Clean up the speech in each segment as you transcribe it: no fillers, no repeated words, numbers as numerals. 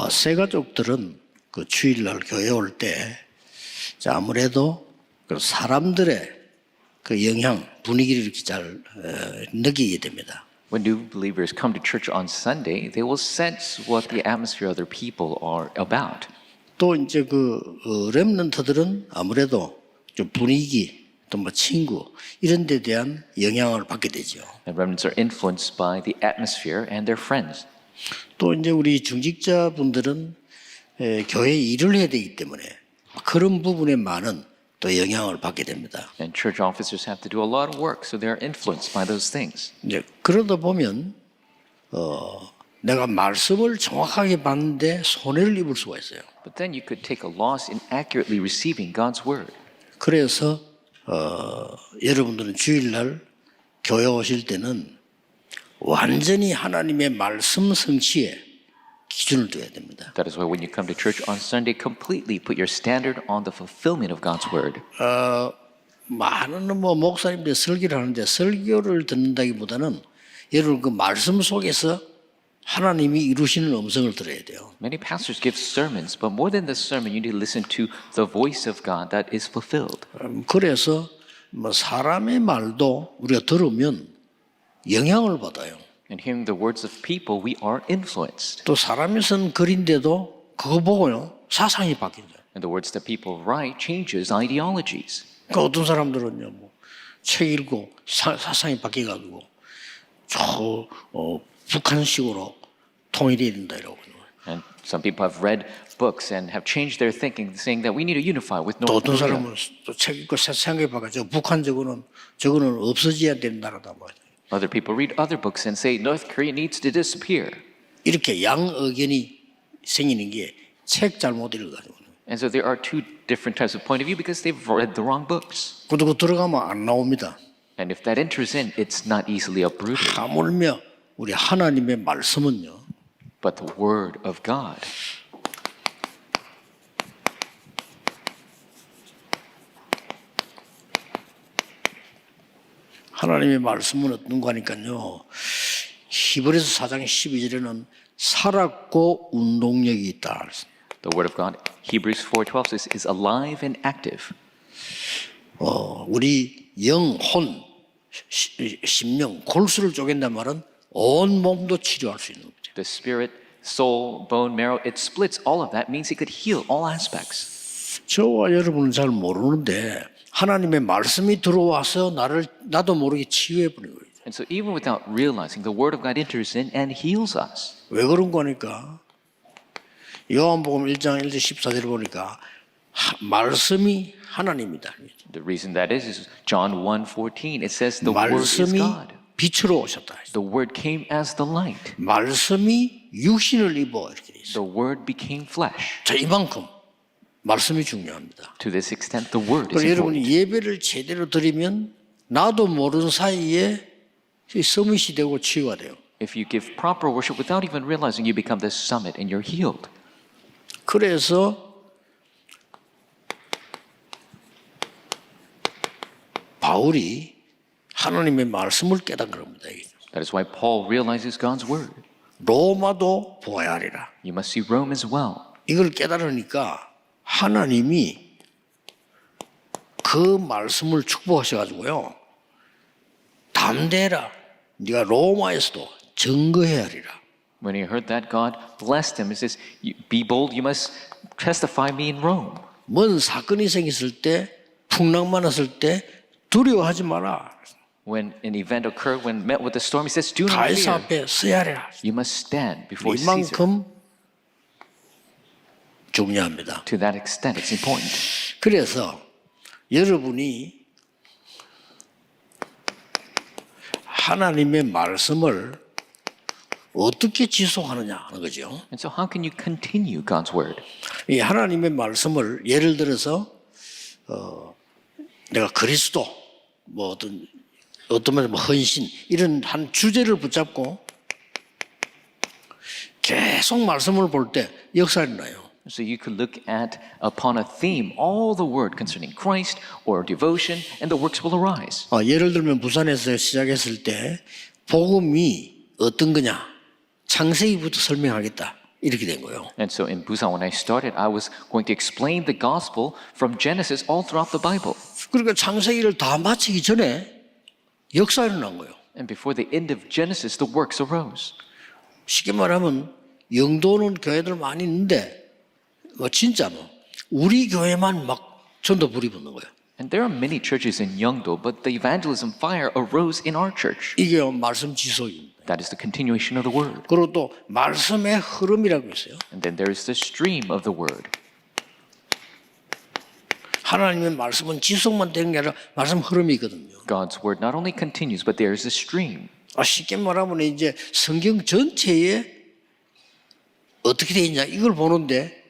새 가족들은 그 주일날 교회 올 때 아무래도 그 사람들의 그 영향, 분위기를 이렇게 잘 느끼게 됩니다. When new believers come to church on Sunday, they will sense what the atmosphere other people are about. 또 이제 그 렘넌트들은 아무래도 좀 분위기, 또 뭐 친구 이런 데 대한 영향을 받게 되죠. And remnants are influenced by the atmosphere and their friends. 또 이제 우리 중직자분들은 교회 일을 해야 되기 때문에 그런 부분에 많은 또 영향을 받게 됩니다. And church officers have to do a lot of work, so they are influenced by those things. 이제 그러다 보면 내가 말씀을 정확하게 받는데 손해를 입을 수가 있어요. But then you could take a loss in accurately receiving God's word. 그래서 여러분들은 주일날 교회 오실 때는 완전히 하나님의 말씀 성취에 기준을 둬야 됩니다. That is why when you come to church on Sunday, completely put your standard on the fulfillment of God's word. 많은 목사님들이 설교를 하는데 설교를 듣는다기보다는 여러분 그 말씀 속에서 하나님이 이루시는 음성을 들어야 돼요. Many pastors give sermons, but more than the sermon, you need to listen to the voice of God that is fulfilled. 그래서 사람의 말도 우리가 들으면 영향을 받아요. And hearing the words of people, we are influenced. 또 사람이 쓴 글인데도 그거 보고요 사상이 바뀐다. And the words that people write changes ideologies. 그러니까 어떤 사람들은요 책 읽고 사상이 바뀌어가지고 북한식으로 통일해야 된다 이러고. And some people have read books and have changed their thinking, saying that we need to unify with 또 North 어떤 Korea. 사람은 또 책 읽고 생각해봐가 북한 저거는 없어져야 되는 나라다 뭐. Other people read other books and say North Korea needs to disappear. 이렇게 양의견이 생기는 게 책 잘못 읽어가지고. And so there are two different types of point of view because they've read the wrong books. 그거 들어가면 안 나옵니다. And if that enters in, it's not easily uprooted. 하물며 우리 하나님의 말씀은요. But the word of God. 하나님의 말씀은 어떤 거니까요. 히브리서 4장 12절에는 살았고 운동력이 있다. The word of God, Hebrews 4:12 says, is alive and active. 우리 영혼, 심령, 골수를 쪼갠단 말은 온 몸도 치료할 수 있는 거죠. The spirit, soul, bone, marrow, it splits all of that, means it could heal all aspects. 저와 여러분은 잘 모르는데 하나님의 말씀이 들어와서 나도 모르게 치유해 버리는 거예요. And so even without realizing, the word of God enters in and heals us. 왜 그런 거니까? 요한복음 1장 1절 14절 보니까 말씀이 하나님이다. The reason that is John 1:14. It says the word is 말씀이 God. 빛으로 오셨다. The word came as the light. 말씀이 육신을 입어 이렇게 돼 있어요. The word became flesh. 자, 이만큼 말씀이 중요합니다. To this extent, the word is 그래서 여러분이 important. 예배를 제대로 드리면 나도 모르는 사이에 서밋이 되고 치유가 돼요. If you give proper worship without even realizing, you become the summit and you're healed. 그래서 바울이 하나님의 말씀을 깨닫는 겁니다. That is why Paul realizes God's word. 로마도 보아야 하리라. You must see Rome as well. 이걸 깨달으니까 하나님이 그 말씀을 축복하셔가지고요. 담대해라. 네가 로마에서도 증거해야 하리라. When he heard that, God blessed him. He says, be bold, you must testify me in Rome. 뭔 사건이 생겼을 때, 풍랑 많았을 때 두려워하지 마라. When an event occurred, when met with a storm, he says, do not 가이사 fear. 앞에 서야 하리라. You must stand before Caesar. 이만큼 중요합니다. To that extent, it's important. 그래서 여러분이 하나님의 말씀을 어떻게 지속하느냐 하는 거죠. And so how can you continue God's word? 이 하나님의 말씀을 예를 들어서 내가 그리스도 뭐 어떤 말 헌신 이런 한 주제를 붙잡고 계속 말씀을 볼 때 역사가 나요. So you could look at upon a theme all the word concerning Christ or devotion, and the works will arise. 예를 들면 부산에서 시작했을 때 복음이 어떤 거냐 창세기부터 설명하겠다. 이렇게 된 거예요. And so in Busan, when I started, I was going to explain the gospel from Genesis all throughout the Bible. 그러니까 창세기를 다 마치기 전에 역사가 일어난 거예요. And before the end of Genesis, the works arose. 쉽게 말하면 영도는 교회들 많이 있는데 뭐 진짜 뭐 우리 교회만 막 전도 불이 붙는 거예요. And there are many churches in Yeongdo, but the evangelism fire arose in our church. 이게 말씀 지속입니다. That is the continuation of the word. 그리고 또 말씀의 흐름이라고 있어요. And then there is the stream of the word. 하나님의 말씀은 지속만 되는 게 아니라 말씀 흐름이 있거든요. God's word not only continues, but there is a stream. 쉽게 말하면 이제 성경 전체에 어떻게 되어 있냐 이걸 보는데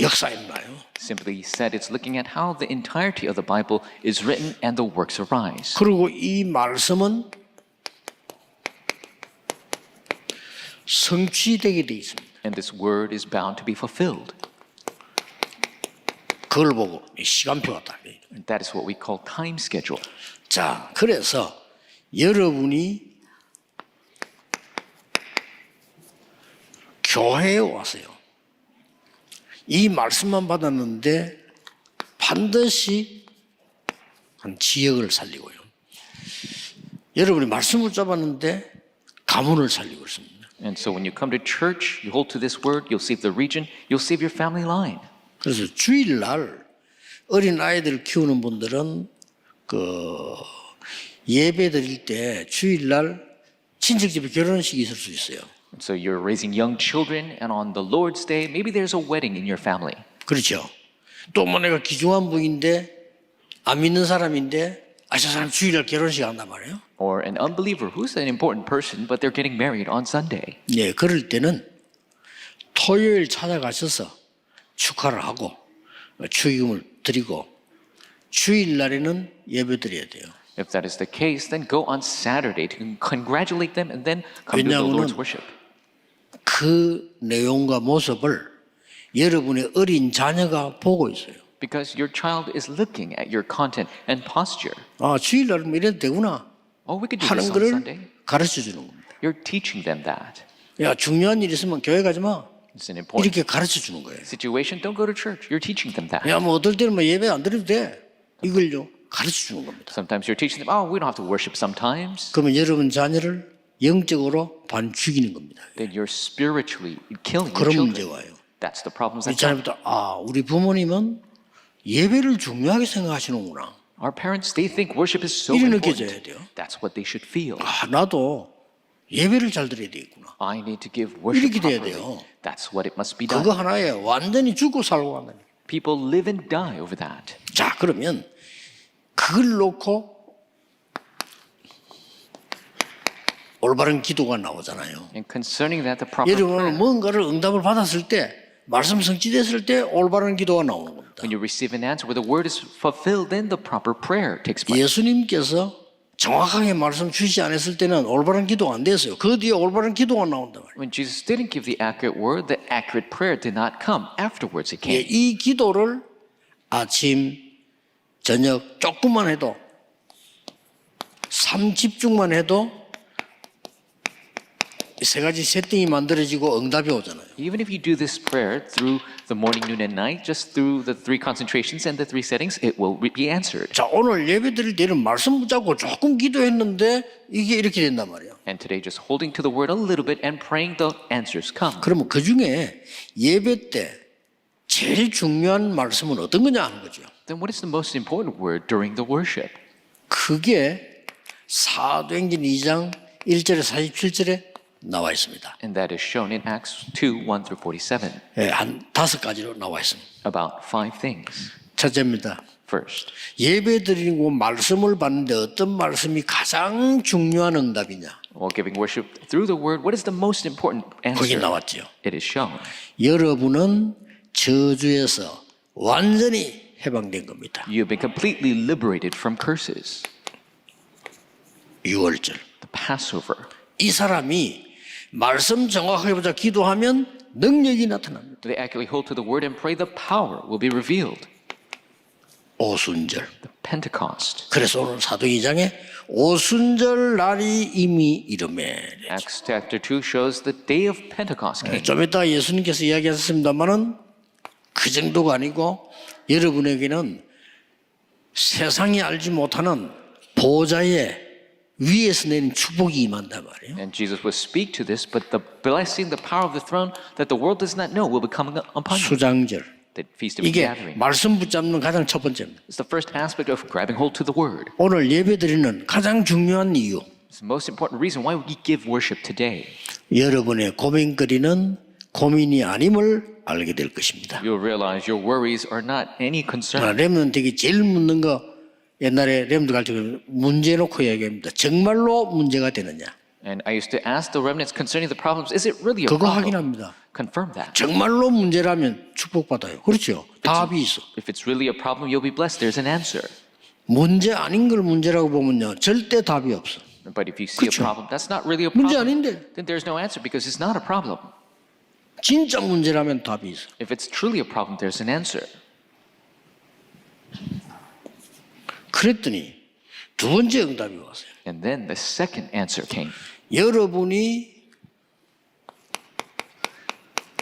역사였나요? Simply said, it's looking at how the entirety of the Bible is written and the works arise. 그리고 이 말씀은 성취되게 되어 있습니다. And this word is bound to be fulfilled. 그걸 보고 시간표가 달려요. And that is what we call time schedule. 자, 그래서 여러분이 교회에 와서요. 이 말씀만 받았는데 반드시 한 지역을 살리고요. 여러분이 말씀을 잡았는데 가문을 살리고 있습니다. And so when you come to church, you hold to this word, you'll save the region, you'll save your family line. 그래서 주일날 어린 아이들 키우는 분들은 그 예배 드릴 때 주일날 친척집에 결혼식이 있을 수 있어요. So you're raising young children, and on the Lord's Day, maybe there's a wedding in your family. 그렇죠. 또 뭐 내가 귀중한 분인데 안 믿는 사람인데 저 사람 주일날 결혼식 한단 말이에요. Or an unbeliever who's an important person, but they're getting married on Sunday. 네, 그럴 때는 토요일 찾아가셔서 축하를 하고 축의금을 드리고 주일날에는 예배 드려야 돼요. If that is the case, then go on Saturday to congratulate them and then come to the Lord's worship. 그 내용과 모습을 여러분의 어린 자녀가 보고 있어요. Because your child is looking at your content and posture. 주일날은 이래도 되구나 Oh, we could do 하는 this on 거를 Sunday. 가르쳐 주는 겁니다. You're teaching them that. 야, 중요한 일 있으면 교회 가지 마. It's an important 이렇게 가르쳐 주는 거예요. situation. Don't go to church. You're teaching them that. 야, 뭐 어떨 때는 뭐 예배 안 드려도 돼. 이걸요 가르쳐 주는 겁니다. Sometimes you're teaching them, oh, we don't have to worship sometimes. 그러면 여러분 자녀를 영적으로 반 죽이는 겁니다. Then you're spiritually killing your 그런 children. 문제가 와요. That's the problems 이 that come. 자녀부터 우리 부모님은 예배를 중요하게 생각하시는구나. Our parents, they think worship is so 이래 important. 느껴져야 돼요. That's what they should feel. 나도 예배를 잘 드려야 되겠구나. I need to give worship 이렇게 돼야 properly. 돼요. That's what it must be done. 그거 하나에 완전히 죽고 살고 간다니. People live and die over that. 자, 그러면 그걸 놓고 올바른 기도가 나오잖아요. And concerning that, the proper 여러분은 prayer, 뭔가를 응답을 받았을 때 말씀 성취됐을 때 올바른 기도가 나오는 겁니다. when you receive an answer where the word is fulfilled, then the proper prayer takes place. 예수님께서 정확하게 말씀 주시지 않았을 때는 올바른 기도가 안 됐어요. 그 뒤에 올바른 기도가 나온단 말이에요. When Jesus didn't give the accurate word, the accurate prayer did not come. Afterwards it came. 이 기도를 아침, 저녁 조금만 해도 3집중만 해도 세 가지 세팅이 만들어지고 응답이 오잖아요. Even if you do this prayer through the morning, noon, and night, just through the 3 concentrations and the 3 settings, it will be answered. 자, 오늘 예배 드릴 때는 말씀 붙잡고 조금 기도했는데 이게 이렇게 된단 말이에요. And today, just holding to the word a little bit and praying, the answers come. 그러면 그 중에 예배 때 제일 중요한 말씀은 어떤 거냐 하는 거죠. Then what is the most important word during the worship? 그게 사도행전 2장 1절에 47절에 나와 있습니다. And that is shown in Acts 2, 1 through 47. 한 5가지로 나와 있습니다. About 5 things. 첫째입니다. First, 예배 드리고 말씀을 받는데 어떤 말씀이 가장 중요한 응답이냐? while giving worship through the word, what is the most important 거기 answer? 나왔죠. It is shown. 여러분은 저주에서 완전히 해방된 겁니다. You have been completely liberated from curses. 6월절. The Passover. 이 사람이 말씀 정확하게 보자 기도하면 능력이 나타납니다. They accurately hold to the word and pray, the power will be revealed. 오순절. Pentecost. 그래서 오늘 사도행 2장에 오순절 날이 이미 이르매. Acts chapter 2 shows the day of Pentecost came. 좀 이따 예수님께서 이야기하셨습니다만은 그 정도가 아니고 여러분에게는 세상이 알지 못하는 보좌의 위에서 내린 축복이 임한단 말이에요. And Jesus will speak to this, but the blessing, the power of the throne that the world does not know will be coming upon you. 수장절. The Feast of 이게 Gathering. 말씀 붙잡는 가장 첫 번째입니다. It's the first aspect of grabbing hold to the word. 오늘 예배드리는 가장 중요한 이유. It's the most important reason why we give worship today. 여러분의 고민거리는 고민이 아님을 알게 될 것입니다. You'll realize your worries are not any concern. 렘넌트에게 제일 묻는 거 옛날에 렘넌트 갈 때 문제 놓고 이야기합니다. 정말로 문제가 되느냐. And I used to ask the remnants concerning the problems, is it really a 그거 problem? 확인합니다. Confirm that. 정말로 문제라면 축복받아요. 그렇죠. 답이 있어. If it's really a problem, you'll be blessed. There's an answer. 문제 아닌 걸 문제라고 보면요. 절대 답이 없어. But if you see 그렇죠. a problem, that's not really a 문제 problem. 아닌데. Then there's no answer because it's not a problem. 진짜 문제라면 답이 있어. If it's truly a problem, there's an answer. 그랬더니 두 번째 응답이 왔어요. And then the second answer came. 여러분이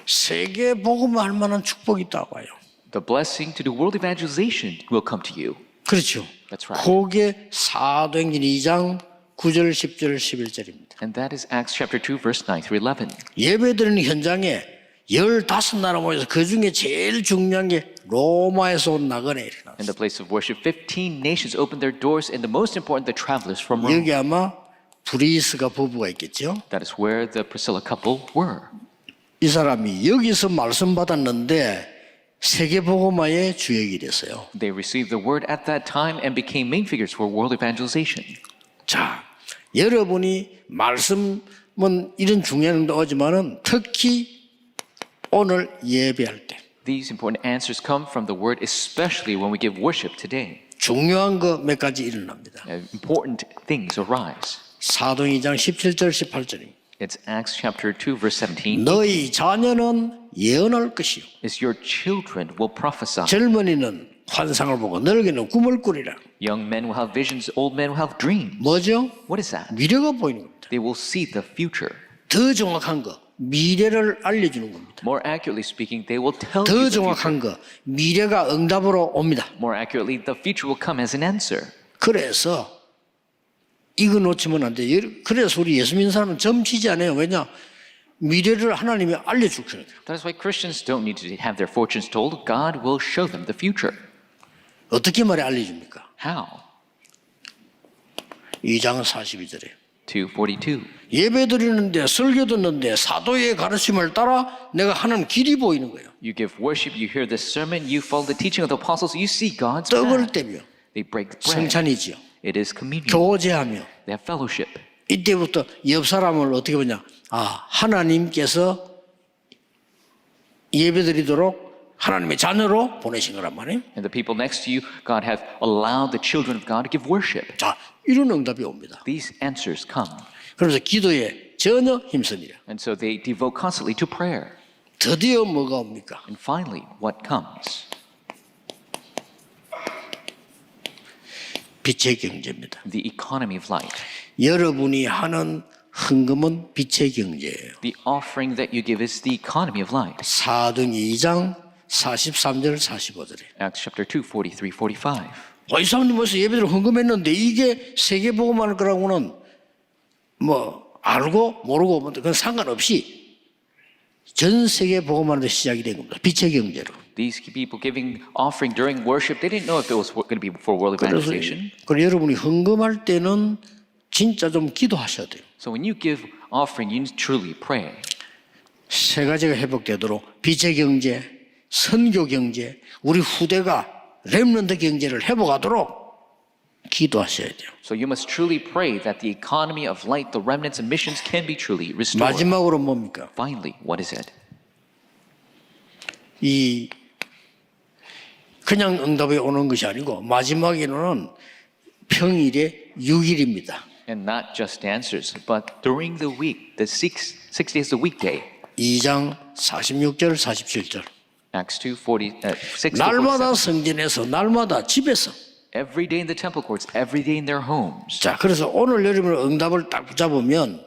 세계 복음할 만한 축복이 있다고 해요. The blessing to do world evangelization will come to you. 그렇죠. That's right. 그게 사도행전 2장 9절, 10절, 11절입니다. And that is Acts chapter 2, verse 9 through 11. 예배드리는 현장에 15나라 모여서 그 중에 제일 중요한 게 로마에서 온 나그네 이렇게 나왔어요. In the place of worship, 15 nations opened their doors, and the most important, the travelers from Rome. 여기 아마 브리스가 부부가 있겠죠. That is where the Priscilla couple were. 이 사람이 여기서 말씀 받았는데 세계복음화의 주역이 됐어요. They received the word at that time and became main figures for world evangelization. 자, 여러분이 말씀은 이런 중요한 응답 오지만은 특히 오늘 예배할 때 These important answers come from the word, especially when we give worship today. 중요한 거 몇 가지 일어납니다. Important things arise. 사도행 2장 17절 18절입니다. It's Acts chapter 2, verse 17. 너희 자녀는 예언할 것이요. Is your children will prophesy. 젊은이는 환상을 보고 늙은이는 꿈을 꾸리라. Young men will have visions, old men will have dreams. 뭐죠? What is that? 미래가 보이는 겁니다. They will see the future. 더 정확한 거, 미래를 알려주는 겁니다. More accurately speaking, they will tell 더 you the future. 정확한 거, 미래가 응답으로 옵니다. More accurately, the future will come as an answer. 그래서 이거 놓치면 안 돼요. 그래서 우리 예수 믿는 사람은 점치지 않아요. 왜냐? 미래를 하나님이 알려줄 거예요. That is why Christians don't need to have their fortunes told. God will show them the future. 어떻게 말해 알려줍니까? How? 2장 42절에 2:42. 예배 드리는데 설교 듣는데 사도의 가르침을 따라 내가 하는 길이 보이는 거예요. You give worship, you hear the sermon, you follow the teaching of the apostles, you see God's 떡을 path. 떼며 They break the bread. 성찬이지요. It is communion. 교제하며 They have fellowship. 이때부터 옆 사람을 어떻게 보냐? 아, 하나님께서 예배드리도록 하나님의 자녀로 보내신 거란 말이에요. And the people next to you, God have allowed the children of God to give worship. 자, 이런 응답이 옵니다. These answers come. 그래서 기도에 전혀 힘쓰니라. And so they devote constantly to prayer. 드디어 뭐가 옵니까? And finally, what comes? 빛의 경제입니다. The economy of light. 여러분이 하는 헌금은 빛의 경제예요. The offering that you give is the economy of light. 사도행 2장 43절 45절에 Acts chapter 2, 43, 45. 이 사람들 벌써 예배를 헌금했는데 이게 세계 복음할 거라고는 뭐 알고 모르고 뭐 그건 상관없이 전 세계 복음하는 데 시작이 된 겁니다. 빛의 경제로. These people giving offering during worship, they didn't know if it was going to be for world evangelization. 그래서 여러분이 헌금할 때는 진짜 좀 기도하셔야 돼요. So when you give offering, you need to truly pray. 세 가지가 회복되도록 빛의 경제, 선교 경제, 우리 후대가 렘넌트 경제를 회복하도록 기도하셔야 돼요. So you must truly pray that the economy of light, the remnants and missions can be truly restored. 마지막으로 뭡니까? Finally, what is it? 이 그냥 응답이 오는 것이 아니고 마지막에는 평일에 6일입니다. And not just answers, but during the week, the six days a weekday. 2장 46절 47절. Acts 6 to 47. 날마다 성전에서, 날마다 집에서. Every day in the temple courts, every day in their homes. 자, 그래서 오늘 여러분 응답을 딱 붙잡으면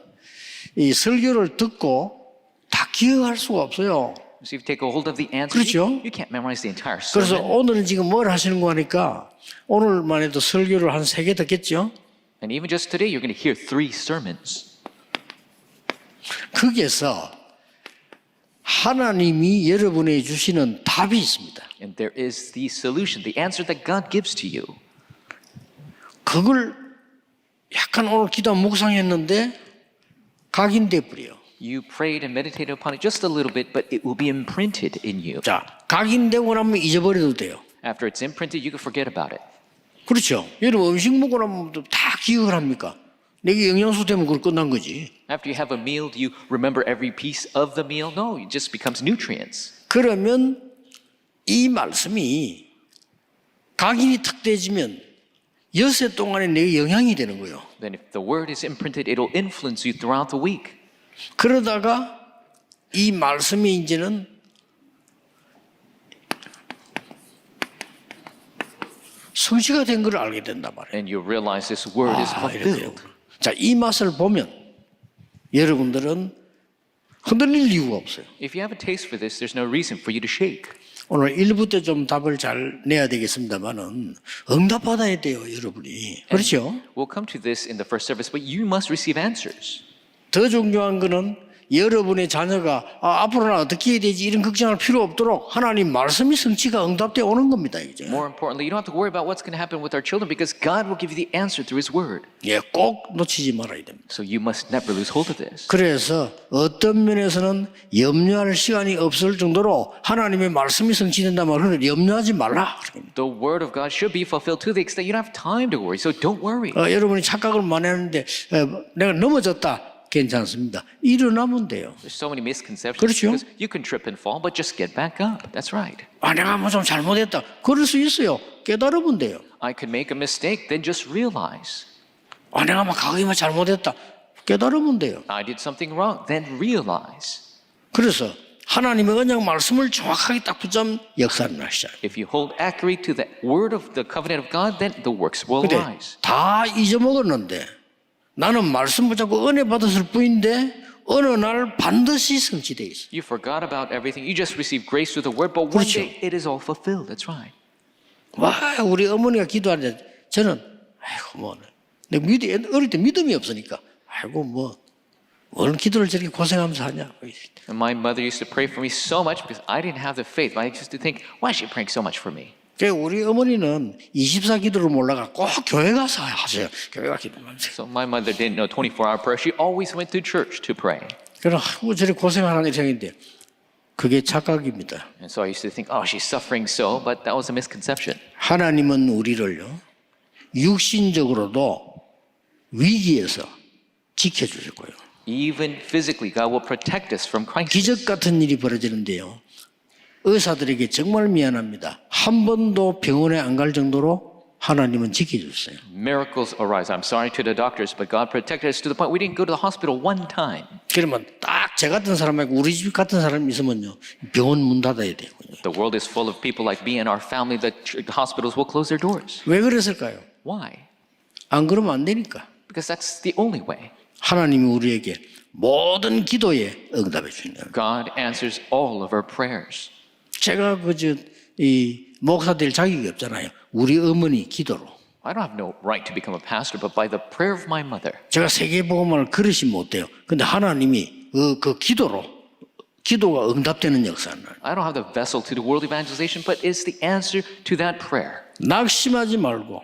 이 설교를 듣고 다 기억할 수가 없어요. So if you take a hold of the answer, 그렇죠? you can't memorize the entire 그래서 sermon. 오늘은 지금 뭘 하시는 거 하니까 오늘만 해도 설교를 한 3개 듣겠죠? And even just today, you're going to hear 3 sermons. 거기에서 하나님이 여러분에게 주시는 답이 있습니다. And there is the solution, the answer that God gives to you. 그걸 약간 오늘 기도 묵상했는데 각인돼 버려요. You prayed and meditated upon it just a little bit, but it will be imprinted in you. 자, 각인되고 나면 잊어버려도 돼요. After it's imprinted, you can forget about it. 그렇죠. 여러분 음식 먹고 나면 다 기억을 합니까? 내게 영양소 되면 그걸 끝난 거지. After you have a meal, do you remember every piece of the meal? No, it just becomes nutrients. 그러면 이 말씀이 각인이 탁 되지면 엿새 동안에 내게 영향이 되는 거예요. Then if the word is imprinted, it'll influence you throughout the week. 그러다가 이 말씀이 이제는 성취가 된 걸 알게 된단 말이에요. And you realize this word is fulfilled. 자, 이 맛을 보면 여러분들은 흔들릴 이유가 없어요. If you have a taste for this, there's no reason for you to shake. 오늘 1부 때 좀 답을 잘 내야 되겠습니다만은 응답받아야 돼요, 여러분이. 그렇죠? We'll come to this in the first service, but you must receive answers. 더 중요한 거는 여러분의 자녀가 앞으로는 어떻게 해야 되지 이런 걱정할 필요 없도록 하나님 말씀이 성취가 응답되어 오는 겁니다. 이제. More importantly, you don't have to worry about what's going to happen with our children because God will give you the answer through His Word. 예, 꼭 놓치지 말아야 됩니다. So you must never lose hold of this. 그래서 어떤 면에서는 염려할 시간이 없을 정도로 하나님의 말씀이 성취된다 말을 염려하지 말라. The Word of God should be fulfilled to the extent you don't have time to worry. So don't worry. 여러분이 착각을 많이 하는데 내가 넘어졌다. 괜찮습니다. 일어나면 돼요. There's so many misconceptions 그렇죠. because you can trip and fall, but just get back up. That's right. 내가 뭐 좀 잘못했다. 그럴 수 있어요. 깨달으면 돼요. I could make a mistake, then just realize. 내가 막 가기만 잘못했다. 깨달으면 돼요. I did something wrong, then realize. 그래서 하나님의 언약 말씀을 정확하게 딱 붙잡으면 역사를 하시죠. If you hold accurate to the word of the covenant of God, then the works will 근데 arise. 다 잊어먹었는데 나는 말씀 붙잡고 은혜 받았을 뿐인데 어느 날 반드시 성취돼 있어. You forgot about everything. You just received grace through the word, but one 그렇죠. day it is all fulfilled. That's right. 와, 우리 어머니가 기도하는데 저는 내 어릴 때 믿음이 없으니까 오늘 기도를 저렇게 고생하면서 하냐. And my mother used to pray for me so much because I didn't have the faith. I used to think, why is she praying so much for me? 우리 어머니는 24기도를 몰라가 꼭 교회 가서 하세요. 교회 가서 기도하면서. So my mother didn't know 24-hour prayer. She always went to church to pray. 그래서 저렇게 고생하는 일생인데 그게 착각입니다. And so I used to think, oh, she's suffering so, but that was a misconception. 하나님은 우리를요 육신적으로도 위기에서 지켜주실 거예요. Even physically, God will protect us from crisis. 기적 같은 일이 벌어지는데요. 의사들에게 정말 미안합니다. 한 번도 병원에 안 갈 정도로 하나님은 지켜주셨어요. Miracles arise. I'm sorry to the doctors, but God protected us to the point we didn't go to the hospital one time. 그러면 딱 제 같은 사람하고 우리 집 같은 사람이 있으면요 병원 문 닫아야 돼요. The world is full of people like me and our family. The hospitals will close their doors. 왜 그랬을까요? Why? 안 그러면 안 되니까. Because that's the only way. 하나님이 우리에게 모든 기도에 응답해 주시는 거예요. God answers all of our prayers. 제가 이 목사 될 자격이 없잖아요. 우리 어머니 기도로. I don't have no right to become a pastor, but by the prayer of my mother. 제가 세계복음을 그릇이 못 돼요. 근데 하나님이 그 기도가 응답되는 역사는. I don't have the vessel to do world evangelization, but it's the answer to that prayer. 낙심하지 말고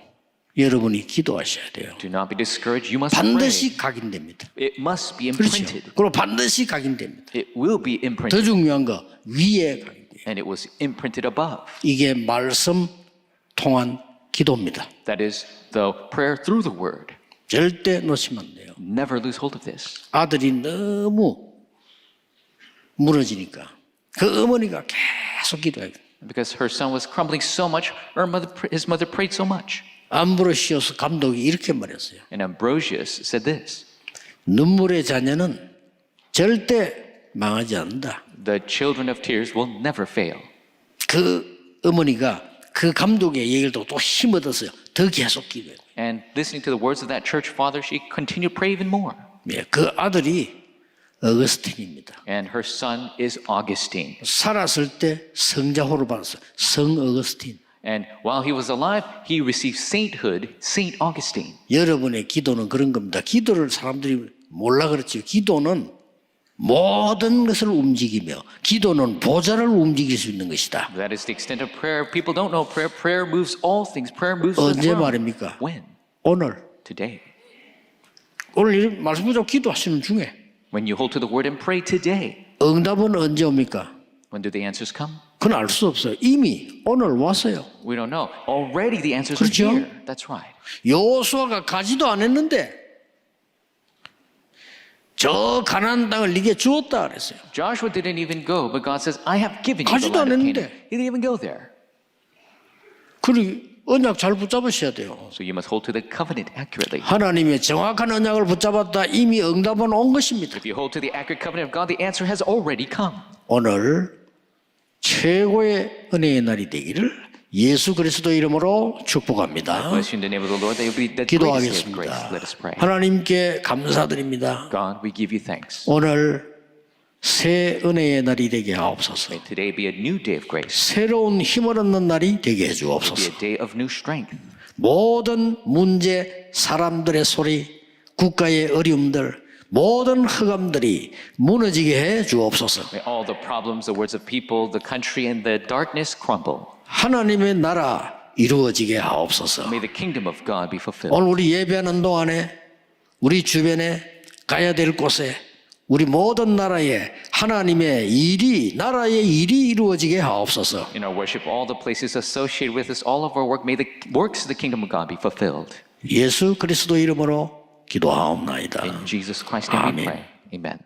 여러분이 기도하셔야 돼요. Do not be discouraged. You must pray. 반드시 각인됩니다. It must be 그렇죠. imprinted. 그리고 반드시 각인됩니다. It will be 더 imprinted. 중요한 거 위에 각인돼요. And it was imprinted above. 이게 말씀 통한 기도입니다. That is the prayer through the word. 절대 놓치면 안 돼요. Never lose hold of this. 아들이 너무 무너지니까 그 어머니가 계속 기도해요. Because her son was crumbling so much, his mother prayed so much. 암브로시오스 감독이 이렇게 말했어요. And Ambrosius said this. 눈물의 자녀는 절대 망하지 않는다. The children of tears will never fail. 그 어머니가 그 감독의 얘기를 듣고 또 힘 얻었어요. 더 계속 기도해요. And listening to the words of that church father, she continued to pray even more. 예, 그 아들이 어거스틴입니다. And her son is Augustine. 살았을 때 성자호를 받았어요. 성 어거스틴. And while he was alive, he received sainthood, Saint Augustine. 여러분의 기도는 그런 겁니다. 기도를 사람들이 몰라 그렇지. 기도는 모든 것을 움직이며 기도는 보좌를 움직일 수 있는 것이다. That is the extent of prayer. People don't know prayer. Prayer moves all things. Prayer moves the 언제 throne. 말입니까? When? 오늘. Today. 오늘 이 말씀 붙잡고 기도하시는 중에 When you hold to the word and pray today. 응답은 언제 옵니까? When do the answers come? 그건 알 수 없어요. 이미 오늘 왔어요. We don't know. Already the answers 그렇죠? are here. That's right. 여호수아가 가지도 않았는데 저 가나안 땅을 네게 주었다 그랬어요. Joshua didn't even go, but God says, I have given you the 가지도 land of 않았는데. Canaan. He didn't even go there. 그리고 언약 잘 붙잡으셔야 돼요. So you must hold to the covenant accurately. 하나님의 정확한 언약을 붙잡았다 이미 응답은 온 것입니다. If you hold to the accurate covenant of God, the answer has already come. 오늘 최고의 은혜의 날이 되기를 예수 그리스도 이름으로 축복합니다. Bless you in the name of the Lord. That will be the greatest day of grace. 기도하겠습니다. Let us pray. 하나님께 감사드립니다. God, we give you thanks. 오늘 새 은혜의 날이 되게 하옵소서. May today be a new day of grace. 새로운 힘을 얻는 날이 되게 Be 해주옵소서. a day of new strength. 모든 문제, 사람들의 소리, 국가의 어려움들, 모든 흑암들이 무너지게 해 주옵소서. May all the problems, the words of people, the country, and the darkness crumble. 하나님의 나라 이루어지게 하옵소서. May the kingdom of God be fulfilled. 오늘 우리 예배하는 동안에 우리 주변에 가야 될 곳에 우리 모든 나라에 하나님의 일이 나라의 일이 이루어지게 하옵소서. In our worship, all the places associated with us, all of our work, may the works of the kingdom of God be fulfilled. 예수 그리스도 이름으로 기도하옵나이다. In Jesus Christ's name we Amen. pray. Amen.